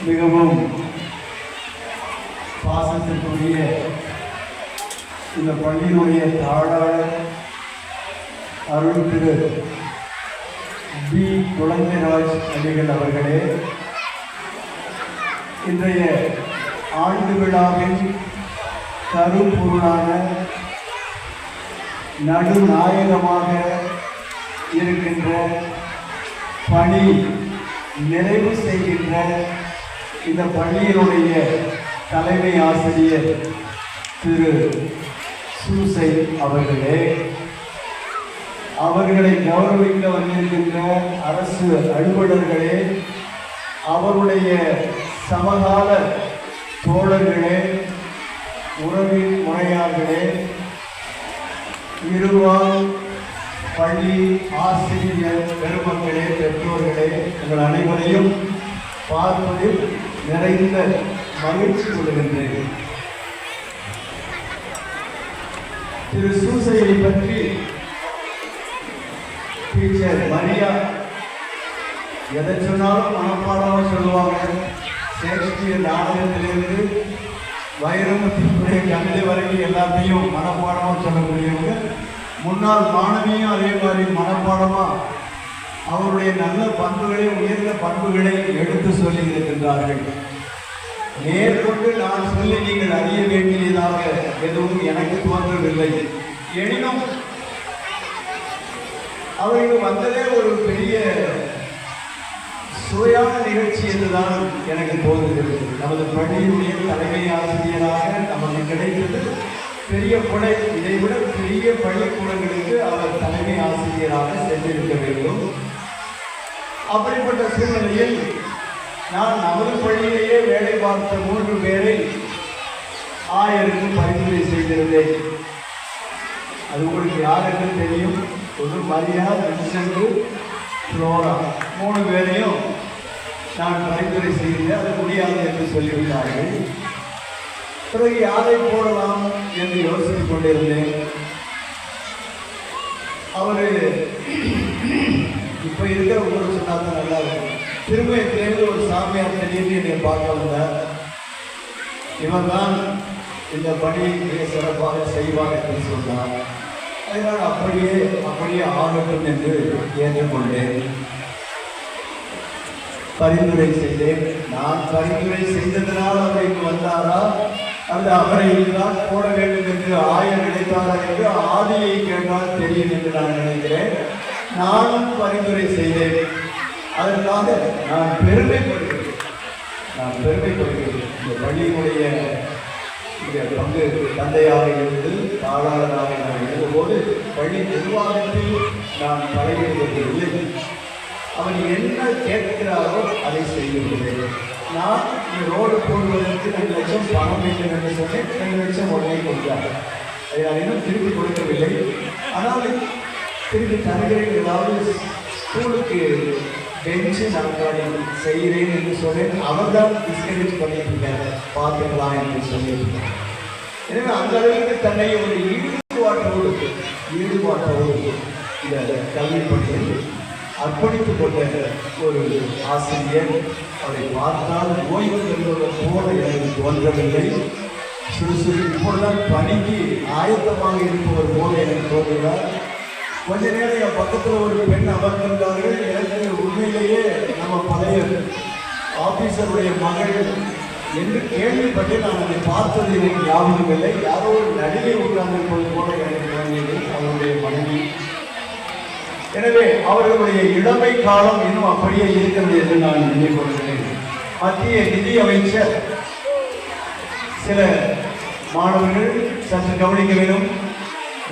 மிகவும் பாசத்திற்குரிய இந்த பள்ளியினுடைய தாளாளர் அருள் திரு பி குழந்தைராஜ் அடிகள் அவர்களே, இன்றைய ஆண்டு விழாவின் கருப்பொருளான நடுநாயகமாக இருக்கின்ற பணி நிறைவு செய்கின்ற இந்த பள்ளியினுடைய தலைமை ஆசிரியர் திரு சூசை அவர்களே, அவர்களை கௌரவிக்க வந்திருக்கின்ற அரசு அலுவலர்களே, அவருடைய சமகால தோழர்களே, உறவின் முறையார்களே, இருவார் பள்ளி ஆசிரியர் பெருமக்களே, பெற்றோர்களே, உங்கள் அனைவரையும் பார்ப்பதில் நிறைந்த மகிழ்ச்சி கொள்கின்றேன். திரு சூசையை பற்றி டீச்சர் மரியா எதை சொன்னாலும் மனப்பாடமாக சொல்லுவாங்க. ஷேக்ஸ்பியர் நாடகத்திலிருந்து வைரமுத்துடைய கவிதை வரைக்கும் எல்லாத்தையும் மனப்பாடமாக சொல்லக்கூடியவங்க. முன்னாள் மாணவியும் அதே மாதிரி மனப்பாடமாக அவருடைய நல்ல பண்புகளை, உயர்ந்த பண்புகளை எடுத்து சொல்லி இருக்கின்றார்கள். மேற்கொண்டு நான் சொல்லி நீங்கள் அறிய வேண்டியதாக எதுவும் எனக்கு தோன்றவில்லை. எனினும் அவர்கள் வந்ததே ஒரு பெரிய சுவையான நிகழ்ச்சி என்றுதான் எனக்கு தோன்றுகிறது. நமது பள்ளியினுடைய தலைமை ஆசிரியராக நமக்கு கிடைத்தது பெரிய கொடை. இதைவிட பெரிய பள்ளிக்கூடங்களுக்கு அவர் தலைமை ஆசிரியராக சென்றிருக்க வேண்டும். அப்படிப்பட்ட சூழ்நிலையில் நான் நமது பள்ளியிலேயே வேலை பார்த்த 3 பேரை ஆயருக்கு பரிந்துரை செய்திருந்தேன். அது உங்களுக்கு யாருக்கு தெரியும்? ஒரு மரியா, வின்சென்ட், ஃப்ளோரா 3 பேரையும் நான் பரிந்துரை செய்தேன். அது முடியாது என்று சொல்லிவிட்டார்கள். பிறகு யாரை போடலாம் என்று யோசித்துக் கொண்டிருந்தேன். அவர் இப்போ இருக்கிற ஊர் சொன்னாதான் நல்லா இருக்கும். திருமயத்திலேருந்து ஒரு சாமியார் திடீர்னு என்னை பார்க்க வந்தார். இவர் தான் இந்த பணியை மிக சிறப்பாக செய்வார் என்று சொன்னார். அதனால் அப்படியே ஆகட்டும் என்று ஏற்றுக்கொண்டேன். பரிந்துரை செய்தேன். நான் பரிந்துரை செய்ததனால் அவர் இங்கு வந்தாரா அல்ல அவரை இதுதான் போட வேண்டும் என்று ஆயர் நினைத்தாரா என்று ஆதியை கேட்டால் தெரியும் என்று நான் நினைக்கிறேன். நானும் பரிந்துரை செய்தேன். அதற்காக நான் பெருமைப்படுகிறேன். இந்த பள்ளியினுடைய பங்கு தந்தையாக இருந்து தாளாளராக நான் இருந்தபோது பள்ளி நிர்வாகத்தில் நான் தலையிடுவதில்லை. அவர் என்ன கேட்கிறாரோ அதை செய்துவிடுவேன். நான் ரோடு போடுவதற்கு 2 லட்சம் பணம் வேண்டும் என்று சொன்னேன். 2 லட்சம் உடனே கொடுத்தார். அதை நான் இன்னும் திருப்பி கொடுக்கவில்லை. ஆனால் திருப்பி தருகிறேன். ஏதாவது ஸ்கூலுக்கு பெஞ்சு நாற்காலி செய்கிறேன் என்று சொன்னேன். அவர் தான் டிஸ்கரேஜ் பண்ணிட்டு இருக்காரு, பார்த்துக்கலாம் என்று சொல்லியிருக்கார். எனவே அந்த அளவுக்கு தன்னை ஒரு ஈடுபாட்டோடு இந்த கல்வி பற்றி அர்ப்பணித்துக் கொண்ட ஒரு ஆசிரியர். அவரை பார்த்தால் ஓய்வு பெறுவதன் போல எனக்கு தோன்றவில்லை. சுறுசுறு இப்பொழுதுதான் பணிக்கு ஆயத்தமாக இருப்பவர் போல எனக்கு தோன்றுகிறார். கொஞ்ச நேரம் என் பக்கத்தில் ஒரு பெண் அமர்ந்திருந்தார்கள். எனக்கு உண்மையிலேயே நம்ம பழைய ஆபீசருடைய மகள் என்று கேள்விப்பட்டு நான் அதை பார்த்தது எனக்கு ஞாபகம் இல்லை. யாரோ ஒரு நடிகை உட்கார்ந்திருப்பது போல எனக்கு தோன்றியது அவருடைய மனைவி. எனவே அவர்களுடைய இளமை காலம் இன்னும் அப்படியே இருக்கிறது என்று நான் எண்ணிக்கொள்கிறேன். மத்திய நிதி அமைச்சர் சில மாணவர்கள் சற்று கவனிக்க வேண்டும்.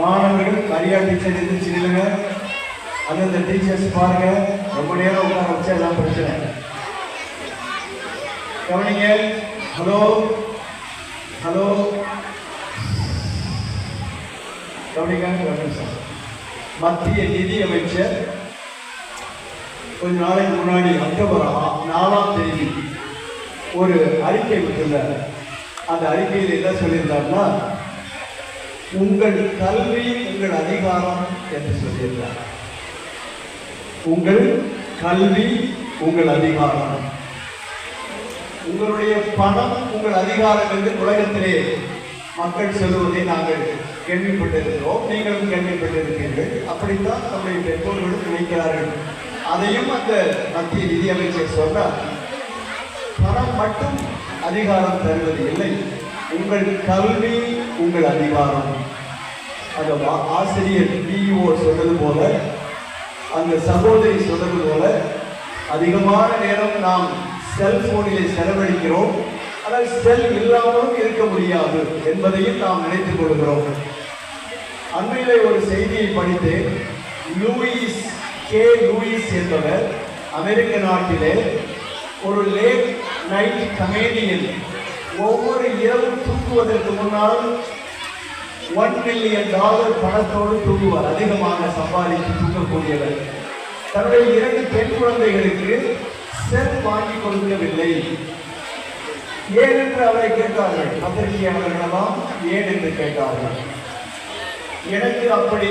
மாணவர்கள் மரியா டீச்சர் இருந்துச்சு இல்லைங்க, அந்தந்த டீச்சர்ஸ் பாருங்க, ரொம்ப நேரம் உட்கார வச்சா எல்லாம் பிரச்சனை. கவனிங்க. ஹலோ கவனிங்க. மத்திய நிதி அமைச்சர் கொஞ்ச நாளைக்கு முன்னாடி அக்டோபர் 4ஆம் தேதி ஒரு அறிக்கை விட்டுள்ளார். அந்த அறிக்கையில் என்ன சொல்லியிருந்தார்னா, உங்கள் கல்வி உங்கள் அதிகாரம் என்று சொல்லியிருந்தார். உங்கள் கல்வி உங்கள் அதிகாரம். உங்களுடைய பணம் உங்கள் அதிகாரம் என்று உலகத்திலே மக்கள் சொல்லுவதை நாங்கள் கேள்விப்பட்டிருக்கிறோம், நீங்களும் கேள்விப்பட்டிருக்கிறீர்கள். அப்படித்தான் நம்முடைய பெற்றோர்களும் நினைக்கிறார்கள். அதையும் அந்த மத்திய நிதியமைச்சர் சொன்னார், பணம் மட்டும் அதிகாரம் தருவது இல்லை, உங்கள் கல்வி உங்கள் அதிகாரம். அந்த ஆசிரியர் பிஇஓ சொன்னது போல, அந்த சகோதரி சொன்னது போல, அதிகமான நேரம் நாம் செல்போனிலே செலவழிக்கிறோம். ஆனால் செல் இல்லாமலும் இருக்க முடியாது என்பதையும் நாம் நினைத்துக் கொள்கிறோம். அண்மையிலே ஒரு செய்தியை படித்தேன். லூயிஸ் என்பவர் அமெரிக்க நாட்டிலே ஒரு லேட் நைட் கமேடியன். ஒவ்வொரு இரவும் தூங்குவதற்கு முன்னால் $1 மில்லியன் பணத்தோடு தூங்குவார். அதிகமாக சம்பாதித்து தூங்கக்கூடியவர். தன்னுடைய 2 பெண் குழந்தைகளுக்கு செல் வாங்கி கொடுக்கவில்லை. ஏன் என்று அவரை கேட்டார்கள். பத்திரிகையாளர்களெல்லாம் ஏன் என்று கேட்டார்கள். எனக்கு அப்படி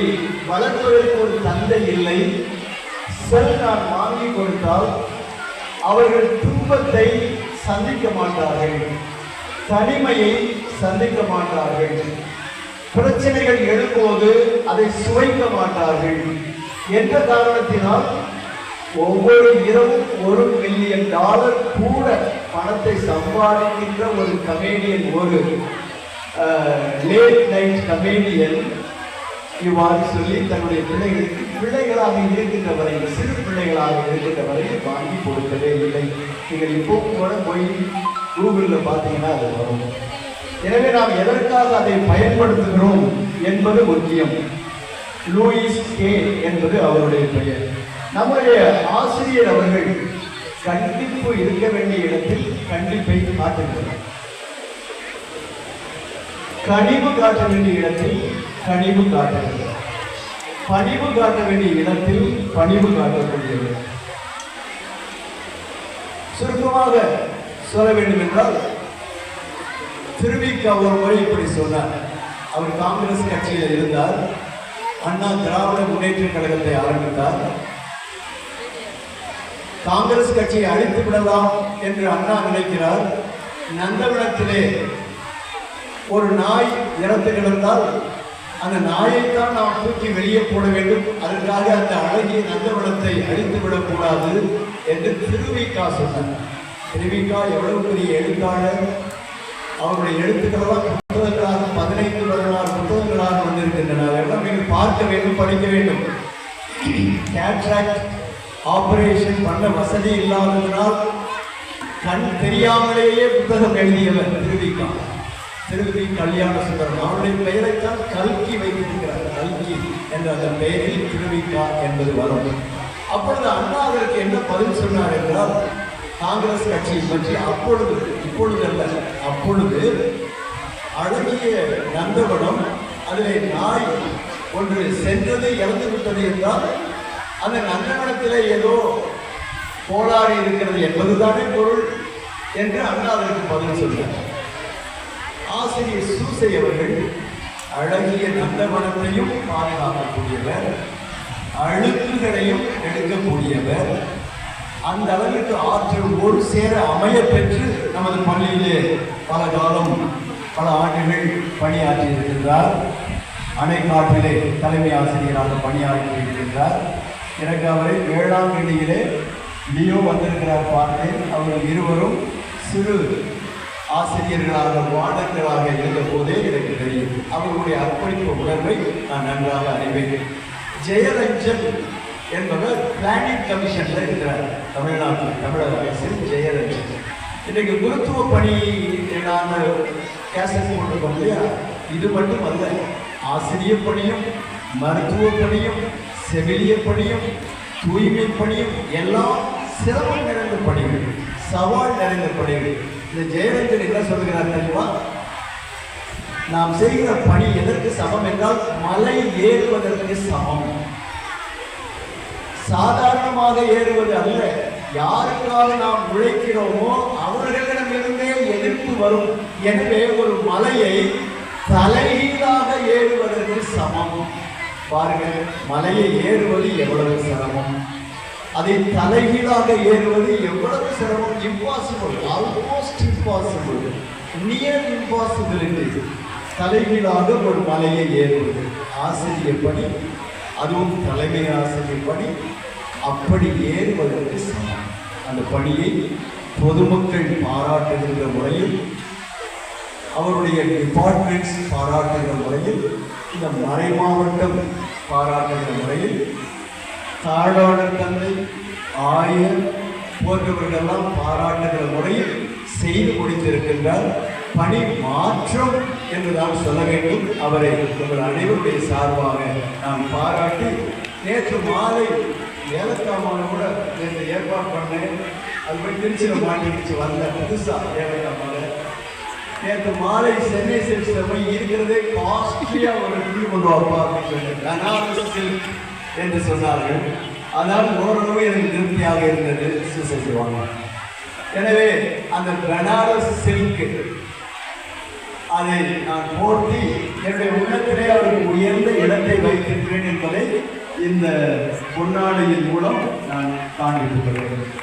வளர்ப்பதற்கு ஒரு தந்தை இல்லை, செல் நான் வாங்கி கொடுத்தால் அவர்கள் துன்பத்தை சந்திக்க மாட்டார்கள், தனிமையை சந்திக்க மாட்டார்கள், பிரச்சனைகள் எழும்போது அதை சுவைக்க மாட்டார்கள் என்ற காரணத்தினால் ஒவ்வொரு இரவும் $1 மில்லியன் கூட பணத்தை சம்பாதிக்கின்ற ஒரு கமேடியன், ஒரு லேட் நைட் கமேடியன் இவ்வாறு சொல்லி தன்னுடைய பிள்ளைகளாக இருக்கின்ற வரை, சிறு பிள்ளைகளாக இருக்கின்ற வரை வாங்கி கொடுக்கவே இல்லை. நீங்கள் இப்போ கூட போய் கூகுளில் பார்த்தீங்கன்னா அது வரும். எனவே நாம் எதற்காக அதை பயன்படுத்துகிறோம் என்பது முக்கியம். லூயிஸ் கே என்பது அவருடைய பெயர். நம்முடைய ஆசிரியர் அவர்கள் கண்டிப்பு இருக்க வேண்டிய இடத்தில் கண்டிப்பை காட்டுகிறார், கனிவு காட்ட வேண்டிய இடத்தில் கனிவு காட்டுகிறார், பணிவு காட்ட வேண்டிய இடத்தில் பணிவு காட்டக்கூடியவர். சுருக்கமாக சொல்ல வேண்டும் என்றால், திருவிக்கா ஒரு முறை இப்படி சொன்னார். அவர் காங்கிரஸ் கட்சியில் இருந்தார். அண்ணா திராவிட முன்னேற்ற கழகத்தை ஆரம்பித்தார். காங்கிரஸ் கட்சியை அழித்து விடலாம் என்று அண்ணா நினைக்கிறார். நந்தவனத்திலே ஒரு நாய் இறந்து கிடந்தால் அந்த நாயைத்தான் நாம் தூக்கி வெளியே போட வேண்டும், அதற்காக அந்த அழகிய நந்தவனத்தை அழித்து விடக்கூடாது என்று திருவிக்கா சொன்னார். திருவிக்கா எவ்வளவு பெரிய எழுத்தாளர்! அவருடைய எழுத்துக்களெல்லாம் புத்தகங்களாக 15 புத்தகங்களாக வந்திருக்கின்றன. அதெல்லாம் நீங்கள் பார்க்க வேண்டும், படிக்க வேண்டும். கேட்ராக்ட் ஆபரேஷன் பண்ண வசதி இல்லாததனால் கண் தெரியாமலேயே புத்தகம் எழுதியவர் திருவிக்கா. திருவி கல்யாண சுந்தரம். அவருடைய பெயரைத்தான் கல்கி வைத்திருக்கிறார். கல்கி என்ற அந்த பெயரில் திருவிக்கா என்பது வரும். அப்பொழுது அண்ணா அதற்கு என்ன பதில் சொன்னார் என்றால், காங்கிரஸ் கட்சியை பற்றி இப்பொழுது அல்ல, அப்பொழுது அழகிய நந்தவனம், அதில் நாய் ஒன்று சென்றது, இறந்து விட்டது என்றால் அந்த நந்தவனத்திலே ஏதோ கோளாறு இருக்கிறது என்பதுதானே பொருள் என்று அண்ணா அதற்கு பதில் சொன்னார். ஆசிரியர் சூசை அவர்கள் அழகிய நந்தவனத்தையும் பாதுகாக்கக்கூடியவர், அழுக்குகளையும் எடுக்கக்கூடியவர், அந்த அளவிற்கு ஆற்றல் ஒரு சேர அமைய பெற்று நமது பள்ளியிலே பல காலம் பல ஆண்டுகள் பணியாற்றி இருக்கின்றார். அணைக்காட்டிலே தலைமை ஆசிரியராக பணியாற்றி இருக்கின்றார். எனக்கு அவரை 7ஆம் கிண்டியிலே லியோ வந்திருக்கிறார் பார்த்தேன். அவர்கள் இருவரும் சிறு ஆசிரியர்களாக வார்டன்களாக இருந்த போதே எனக்கு தெரியும். அவர்களுடைய அர்ப்பணிப்பு உணர்வை நான் நன்றாக அறிவேன். ஜெயரஞ்சன் என்பவர் பிளானிங் கமிஷன்ல இருக்கிறார் தமிழ்நாட்டில், தமிழக அரசில். ஜெயரஞ்சன் இன்றைக்கு குருத்துவ பணி நான் கேசட் போட்டிருக்கோம் இல்லையா, இது மட்டும் அல்ல, ஆசிரியர் பணியும் மருத்துவ பணியும் செவிலிய பணியும் தூய்மை பணியும் எல்லாம் சிரமம் நிறைந்த பணிகள், சவால் நிறைந்த பணிகள். இந்த ஜெயரஞ்சன் என்ன சொல்கிறார் தெரியுமா? நாம் செய்கிற பணி எதற்கு சமம் என்றால் மலை ஏறுவதற்கு சமம். சாதாரணமாக ஏறுவது அல்ல. யாருக்காக நாம் உழைக்கிறோமோ அவர்களிடமிருந்தே எதிர்ப்பு வரும். எனவே ஒரு மலையை தலைகீழாக ஏறுவதற்கு சமம். பாருங்கள், மலையை ஏறுவது எவ்வளவு சிரமம், அதை தலைகீழாக ஏறுவது எவ்வளவு சிரமம். Impossible, almost impossible, near impossibility, தலைகீழாக ஒரு மலையை ஏறுவது ஆசிரியர் பணி, அதுவும் தலைமை ஆசிரியர் பணி. அப்படி ஏறுவதற்கு சமம். அந்த பணியை பொதுமக்கள் பாராட்டுகின்ற முறையில், அவருடைய டிபார்ட்மெண்ட்ஸ் பாராட்டுகிற முறையில், இந்த மறை மாவட்டம் பாராட்டுகிற முறையில், தாழ்வாளர் தந்தை, ஆயர் போன்றவர்களெல்லாம் பாராட்டுகிற முறையில் செய்து முடித்திருக்கின்றார். பணி மாற்றம் என்று நாம் சொல்ல வேண்டும். அவரை உங்கள் அனைவருடைய சார்பாக நாம் பாராட்டி, நேற்று மாலை ஏலக்காமான கூட நேற்று ஏற்பாடு பண்ணேன். அது போய் திருச்சியில் மாட்டிக்கிச்சு வந்த புதுசாக ஏலக்காமான. நேற்று மாலை சென்னை சில்க்ஸில் போய் இருக்கிறதே காஸ்ட்லியாக ஒரு துணி கொண்டு வாப்பா அப்படின்னு சொல்லி பனாரஸ் சில்க் என்று சொன்னார்கள். அதனால் ஓரளவு எனக்கு திருப்தியாக இருந்தது. செய்வாங்க. எனவே அந்த பனாரஸ் சில்க் அதை நான் போட்டி என்னுடைய உள்ளத்திலே அவருக்கு உயர்ந்த இடத்தை வைத்திருக்கிறேன் என்பதை இந்த பொன்னாடையின் மூலம் நான் காண்பித்துக் கொள்கிறேன்.